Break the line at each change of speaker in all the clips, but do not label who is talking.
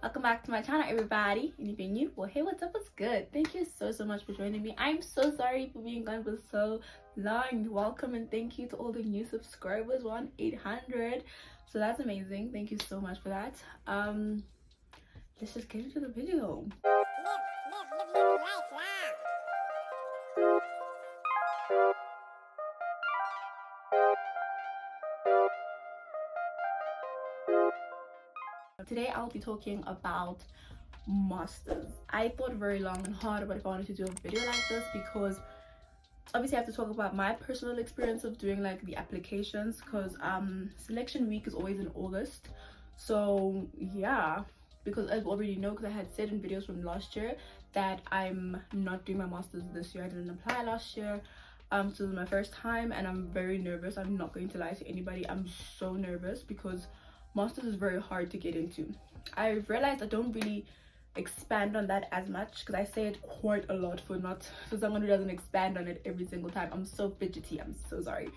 Welcome back to my channel, everybody. And if you're new, well, hey, what's up, what's good? Thank you so much for joining me. I'm so sorry for being gone for so long. Welcome and thank you to all the new subscribers. We're on 800, so that's amazing. Thank you so much for that. Let's just get into the video. Today I'll be talking about masters. I thought very long and hard about if I wanted to do a video like this, because obviously I have to talk about my personal experience of doing like the applications, because selection week is always in August. So yeah, because I already know, because I had said in videos from last year that I'm not doing my masters this year. I didn't apply last year. So this is my first time and I'm very nervous. I'm not going to lie to anybody. I'm so nervous because masters is very hard to get into. I realized I don't really expand on that as much, because I say it quite a lot for someone who doesn't expand on it every single time. I'm so fidgety, I'm so sorry.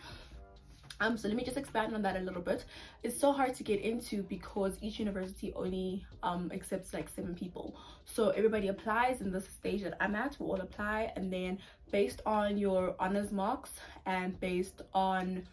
So let me just expand on that a little bit. It's so hard to get into because each university only accepts like 7 people. So everybody applies. In this stage that I'm at, we all apply, and then based on your honors marks and based on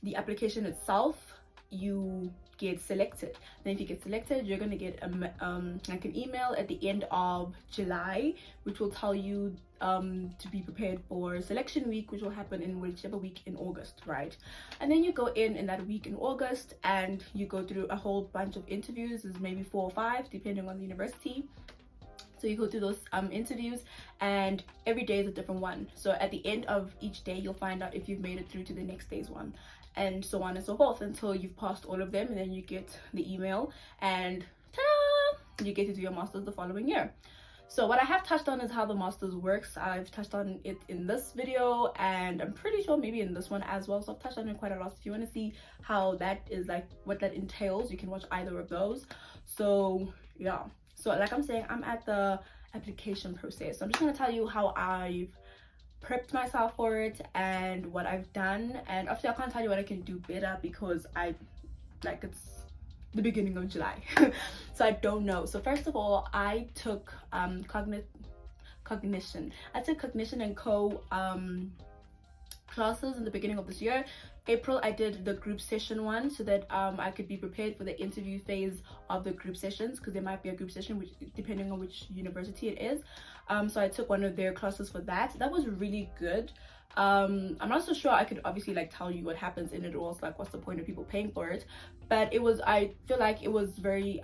the application itself, you get selected. Then if you get selected, you're going to get like an email at the end of July, which will tell you to be prepared for selection week, which will happen in whichever week in August, right? And then you go in that week in August and you go through a whole bunch of interviews. There's maybe 4 or 5 depending on the university. So you go through those interviews, and every day is a different one. So at the end of each day, you'll find out if you've made it through to the next day's one, and so on and so forth until you've passed all of them. And then you get the email and ta-da! You get to do your masters the following year. So what I have touched on is how the masters works. I've touched on it in this video, and I'm pretty sure maybe in this one as well. So I've touched on it quite a lot. If you want to see how that is, like what that entails, you can watch either of those. So yeah. So like I'm saying, I'm at the application process. So I'm just going to tell you how I've prepped myself for it and what I've done. And obviously I can't tell you what I can do better because it's the beginning of July. So I don't know. So first of all, I took cognition. I took cognition and co classes in the beginning of this year. April, I did the group session one so that I could be prepared for the interview phase of the group sessions, because there might be a group session which depending on which university it is. So I took one of their classes for that. That was really good. I'm not so sure I could obviously like tell you what happens in it, or else like what's the point of people paying for it, but I feel like it was very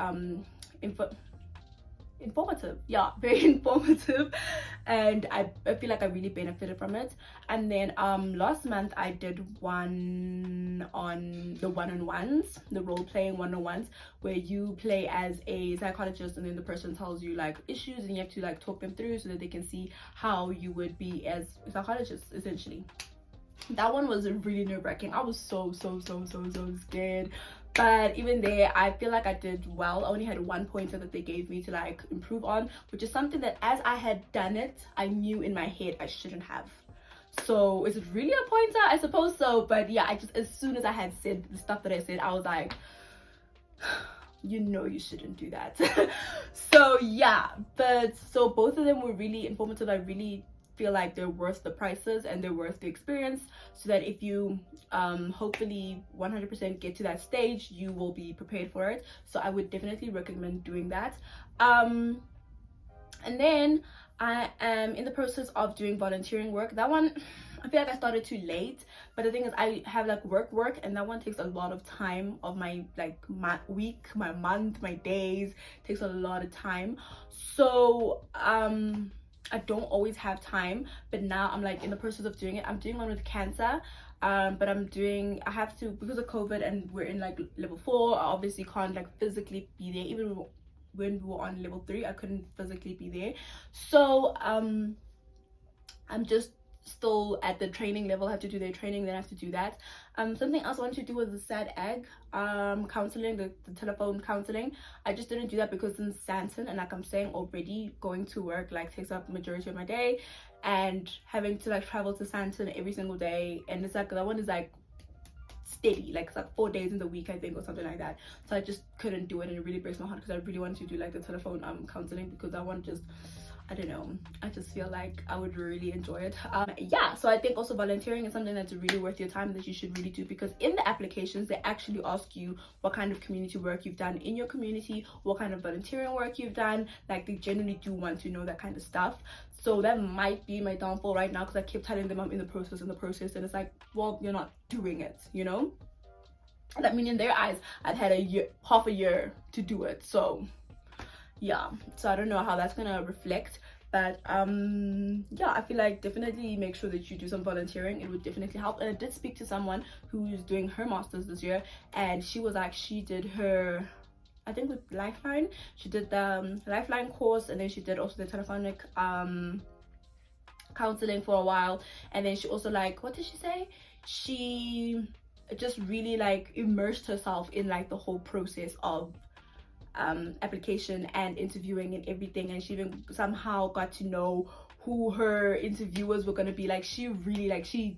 informative. Yeah, very informative, and I feel like I really benefited from it. And then last month I did one on the one-on-ones, the role-playing one-on-ones, where you play as a psychologist and then the person tells you like issues and you have to like talk them through so that they can see how you would be as a psychologist, essentially. That one was really nerve-wracking. I was so scared, but even there I feel like I did well. I only had 1 pointer that they gave me to like improve on, which is something that as I had done it, I knew in my head I shouldn't have. So is it really a pointer? I suppose so, but yeah, I just, as soon as I had said the stuff that I said, I was like, you know you shouldn't do that. So yeah, but so both of them were really informative. I really feel like they're worth the prices and they're worth the experience, so that if you hopefully 100% get to that stage, you will be prepared for it. So I would definitely recommend doing that. And then I am in the process of doing volunteering work. That one I feel like I started too late, but the thing is I have like work, and that one takes a lot of time of my like my week, my month, my days. It takes a lot of time. So I don't always have time, but now I'm like in the process of doing it. I'm doing one with cancer, but I have to, because of COVID and we're in like level 4, I obviously can't like physically be there. Even when we were on level 3, I couldn't physically be there. So I'm just still at the training level. I have to do their training, then I have to do that. Something else I wanted to do was the sad egg counseling, the telephone counseling. I just didn't do that because in Santon, and like I'm saying already, going to work like takes up majority of my day, and having to like travel to Santon every single day, and it's like that one is like steady, like it's like 4 days in the week I think, or something like that. So I just couldn't do it, and it really breaks my heart because I really wanted to do like the telephone counseling, because I want to just, I don't know, I just feel like I would really enjoy it. Yeah, so I think also volunteering is something that's really worth your time, that you should really do, because in the applications they actually ask you what kind of community work you've done in your community, what kind of volunteering work you've done. Like, they generally do want to know that kind of stuff. So that might be my downfall right now, because I keep telling them I'm in the process, and it's like, well, you're not doing it, you know. I mean, in their eyes I've had a year, half a year to do it. So yeah, so I don't know how that's gonna reflect, but yeah, I feel like definitely make sure that you do some volunteering. It would definitely help. And I did speak to someone who's doing her master's this year, and she was like, she did her, I think with Lifeline, she did the Lifeline course, and then she did also the telephonic counseling for a while, and then she also, like, what did she say, she just really like immersed herself in like the whole process of application and interviewing and everything, and she even somehow got to know who her interviewers were going to be. Like, she really, like, she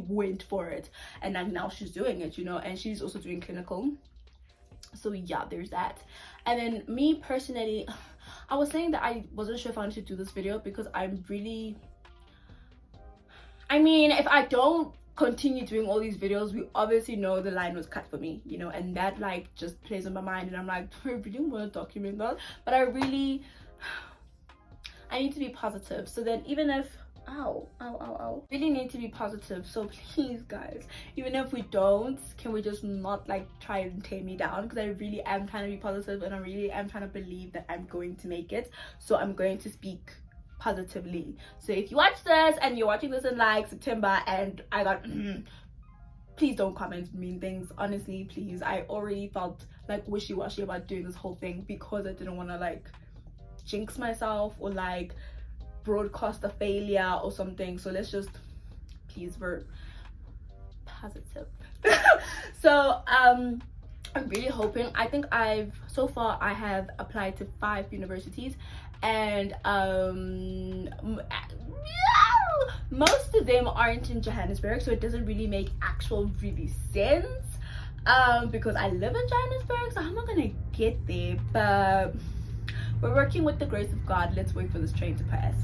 went for it, and like now she's doing it, you know, and she's also doing clinical. So yeah, there's that. And then me personally, I was saying that I wasn't sure if I wanted to do this video, because I'm really, I mean, if I don't continue doing all these videos, we obviously know the line was cut for me, you know, and that like just plays on my mind, and I'm like, I really want to document that, but I need to be positive. So then even if really need to be positive. So please guys, even if we don't, can we just not like try and tear me down, because I really am trying to be positive, and I really am trying to believe that I'm going to make it. So I'm going to speak positively. So if you watch this and you're watching this in like September and I got please don't comment mean things, honestly, please. I already felt like wishy-washy about doing this whole thing, because I didn't want to like jinx myself or like broadcast a failure or something. So let's just, please, we're positive. So I'm really hoping, I think so far I have applied to 5 universities, and most of them aren't in Johannesburg, so it doesn't really make really sense, because I live in Johannesburg, so I'm not gonna get there. But we're working with the grace of God. Let's wait for this train to pass.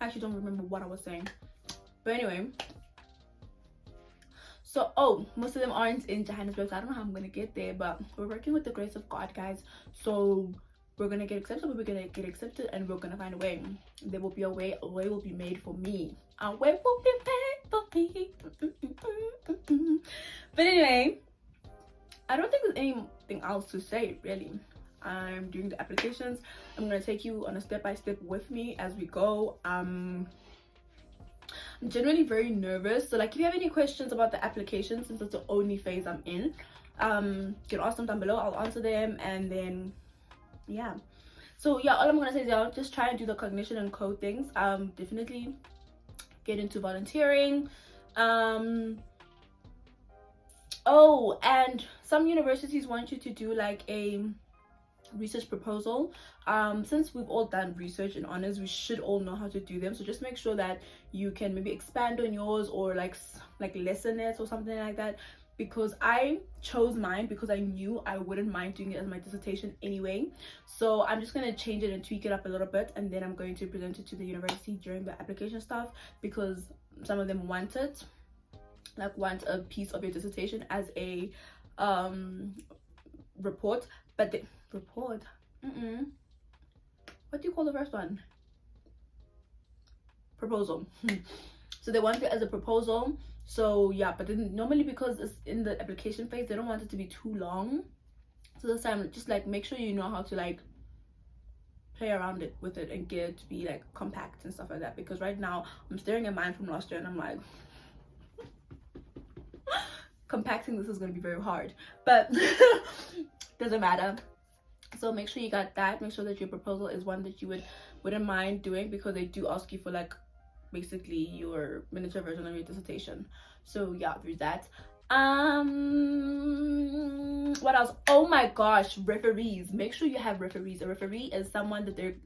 I actually don't remember what I was saying, but anyway, so most of them aren't in Johannesburg, so I don't know how I'm gonna get there, but we're working with the grace of God, guys. So we're gonna get accepted, and we're gonna find a way. There will be a way will be made for me. A way will be made for me. But anyway, I don't think there's anything else to say really. I'm doing the applications. I'm gonna take you on a step-by-step with me as we go. I'm generally very nervous, so like if you have any questions about the application, since it's the only phase I'm in, you can ask them down below. I'll answer them, and then yeah. So yeah, all I'm gonna say is, y'all just try and do the cognition and code things. Definitely get into volunteering. Oh, and some universities want you to do like a research proposal. Since we've all done research and honors, we should all know how to do them. So just make sure that you can maybe expand on yours, or like lessen it or something like that, because I chose mine because I knew I wouldn't mind doing it as my dissertation anyway. So I'm just going to change it and tweak it up a little bit, and then I'm going to present it to the university during the application stuff, because some of them want it, like want a piece of your dissertation as a report. But the report, what do you call the first one? Proposal. So they want it as a proposal. So yeah, but then normally, because it's in the application phase, they don't want it to be too long. So this time, just like make sure you know how to like play around with it and get it to be like compact and stuff like that, because right now I'm staring at mine from last year and I'm like, compacting this is going to be very hard, but doesn't matter. So make sure you got that. Make sure that your proposal is one that you wouldn't mind doing, because they do ask you for like basically your miniature version of your dissertation. So yeah, there's that. What else? Oh my gosh, referees. Make sure you have referees. A referee is someone that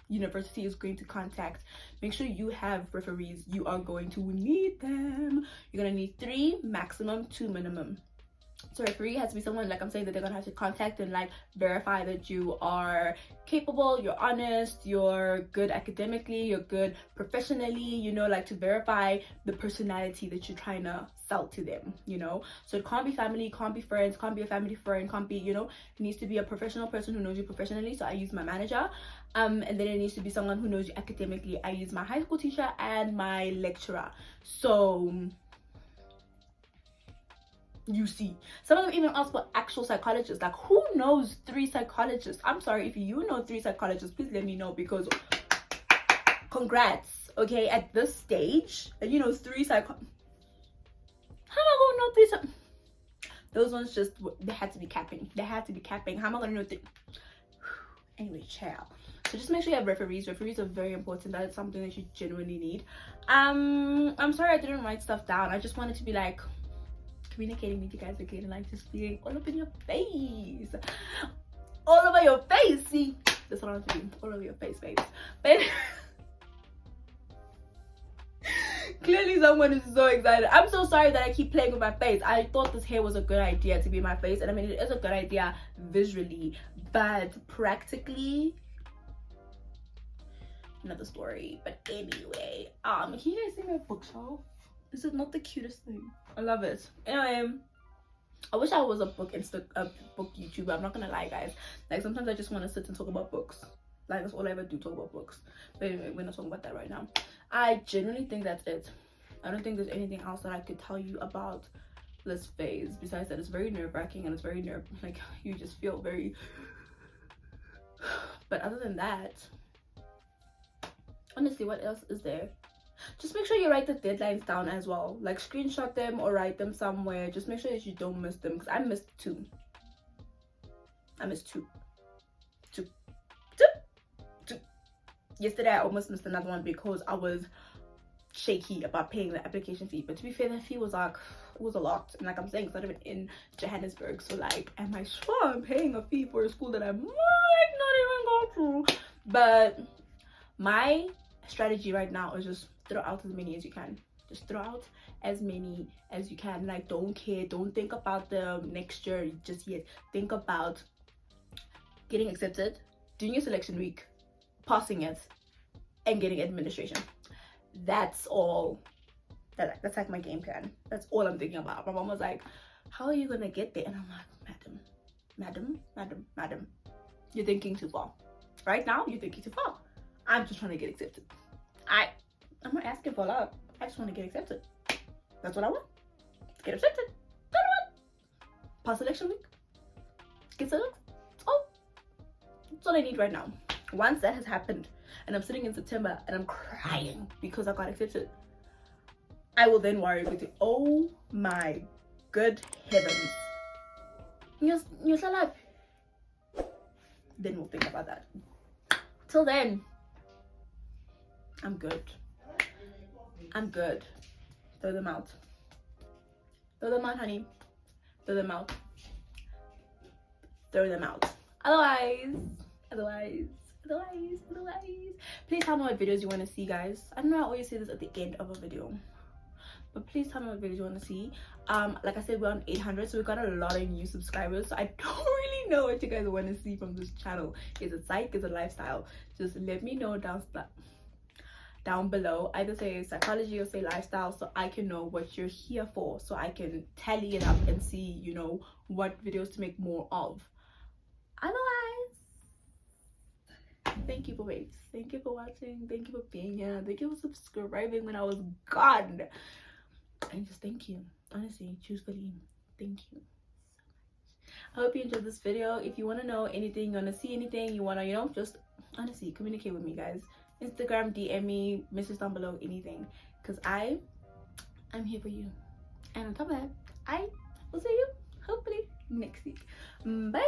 university is going to contact. Make sure you have referees. You are going to need them. You're gonna need 3, maximum 2 minimum. So referee has to be someone, like I'm saying, that they're gonna have to contact and like verify that you are capable, you're honest, you're good academically, you're good professionally, you know, like to verify the personality that you're trying to sell to them, you know. So it can't be family, can't be friends, can't be a family friend, can't be, you know, it needs to be a professional person who knows you professionally. So I use my manager. And then it needs to be someone who knows you academically. I use my high school teacher and my lecturer. So you see, some of them even ask for actual psychologists. Like, who knows 3 psychologists? I'm sorry, if you know 3 psychologists, please let me know, because congrats. Okay, at this stage, and you know 3 how am I gonna know 3 those ones just, they had to be capping. How am I gonna know 3? Anyway, child. So just make sure you have referees. Referees are very important. That is something that you genuinely need. I'm sorry I didn't write stuff down. I just wanted to be like communicating with you guys again, and like just being all up in your face, all over your face. See, that's what I want to do, all over your face, babes. But clearly someone is so excited. I'm so sorry that I keep playing with my face. I thought this hair was a good idea to be my face, and I mean it is a good idea visually, but practically another story. But anyway, can you guys see my bookshelf? This is not the cutest thing. I love it. Anyway, I wish I was a book YouTuber. I'm not gonna lie, guys. Like sometimes I just want to sit and talk about books. Like that's all I ever do, talk about books. But anyway, we're not talking about that right now. I genuinely think that's it. I don't think there's anything else that I could tell you about this phase. Besides that, it's very nerve-wracking and it's very like you just feel very. But other than that, honestly, what else is there? Just make sure you write the deadlines down as well. Like screenshot them or write them somewhere. Just make sure that you don't miss them, because I missed 2. I missed 2. Yesterday I almost missed another one because I was shaky about paying the application fee. But to be fair, the fee was like, it was a lot. And like I'm saying, it's not even in Johannesburg. So like, am I sure I'm paying a fee for a school that I might not even go to? But my strategy right now is just throw out as many as you can. Just throw out as many as you can. Like, don't care, don't think about the next year just yet. Think about getting accepted, doing your selection week, passing it, and getting administration. That's all. That's like my game plan. That's all I'm thinking about. My mom was like, how are you gonna get there? And I'm like, madam, you're thinking too far. Right now you're thinking too far. I'm just trying to get accepted. I'm not asking for a lot. I just want to get accepted. That's what I want. Get accepted. That's what I want. Pass selection week. Get selected. Oh, that's all I need right now. Once that has happened, and I'm sitting in September and I'm crying because I got accepted, I will then worry with it. Oh my good heavens. You shut up. Then we'll think about that. Till then, I'm good. Throw them out. Throw them out, honey. Throw them out. Throw them out. Otherwise, please tell me what videos you want to see, guys. I know I always say this at the end of a video, but please tell me what videos you want to see. Like I said, we're on 800, so we got a lot of new subscribers, so I don't really know what you guys want to see from this channel. Is it psych? Is it lifestyle? Just let me know down below. Either say psychology or say lifestyle, so I can know what you're here for, so I can tally it up and see, you know, what videos to make more of. Otherwise, thank you for waiting, thank you for watching, thank you for being here, thank you for subscribing when I was gone, and just thank you, honestly, truthfully, thank you so much. I hope you enjoyed this video. If you want to know anything, you want to see anything, you want to, you know, just honestly communicate with me, guys. Instagram, DM me, message down below, anything, because I'm here for you. And on top of that, I will see you hopefully next week. Bye.